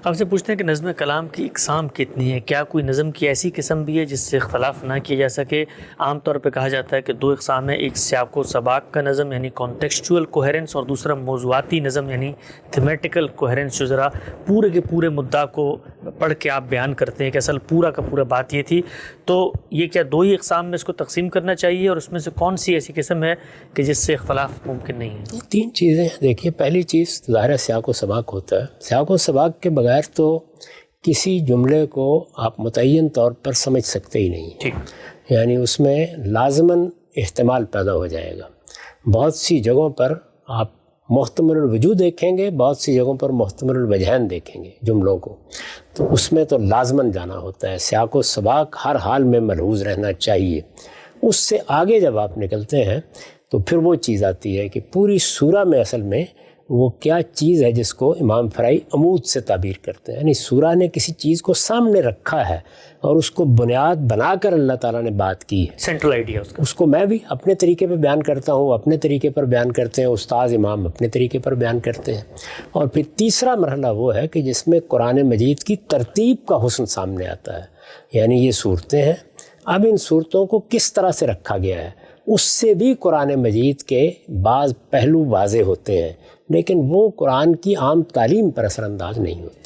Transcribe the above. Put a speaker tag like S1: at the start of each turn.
S1: آپ سے پوچھتے ہیں کہ نظم کلام کی اقسام کتنی ہیں؟ کیا کوئی نظم کی ایسی قسم بھی ہے جس سے اختلاف نہ کیا جا سکے؟ عام طور پہ کہا جاتا ہے کہ دو اقسام ہیں، ایک سیاق و سباق کا نظم یعنی کانٹیکسچول کوہرنس، اور دوسرا موضوعاتی نظم یعنی تھیمیٹیکل کوہرنس، جو ذرا پورے کے پورے مدعا کو پڑھ کے آپ بیان کرتے ہیں کہ اصل پورا کا پورا بات یہ تھی. تو یہ کیا دو ہی اقسام میں اس کو تقسیم کرنا چاہیے، اور اس میں سے کون سی ایسی قسم ہے کہ جس سے اختلاف ممکن نہیں ہے؟
S2: تین چیزیں دیکھیے. پہلی چیز ظاہر سیاق و سباق ہوتا ہے. سیاق و سباق کے بغیر تو کسی جملے کو آپ متعین طور پر سمجھ سکتے ہی نہیں.
S1: ٹھیک،
S2: یعنی اس میں لازماً احتمال پیدا ہو جائے گا. بہت سی جگہوں پر آپ محتمل الوجود دیکھیں گے، بہت سی جگہوں پر محتمل الوجہین دیکھیں گے جملوں کو، تو اس میں تو لازماً جانا ہوتا ہے. سیاق و سباق ہر حال میں ملحوظ رہنا چاہیے. اس سے آگے جب آپ نکلتے ہیں تو پھر وہ چیز آتی ہے کہ پوری سورہ میں اصل میں وہ کیا چیز ہے جس کو امام فرائی عمود سے تعبیر کرتے ہیں. یعنی سورہ نے کسی چیز کو سامنے رکھا ہے اور اس کو بنیاد بنا کر اللہ تعالیٰ نے بات کی ہے.
S1: سینٹرل آئیڈیا
S2: اس کو میں بھی اپنے طریقے پہ بیان کرتا ہوں، اپنے طریقے پر بیان کرتے ہیں، استاذ امام اپنے طریقے پر بیان کرتے ہیں. اور پھر تیسرا مرحلہ وہ ہے کہ جس میں قرآن مجید کی ترتیب کا حسن سامنے آتا ہے. یعنی یہ صورتیں ہیں، اب ان صورتوں کو کس طرح سے رکھا گیا ہے، اس سے بھی قرآن مجید کے بعض پہلو واضح ہوتے ہیں، لیکن وہ قرآن کی عام تعلیم پر اثر انداز نہیں ہوتے.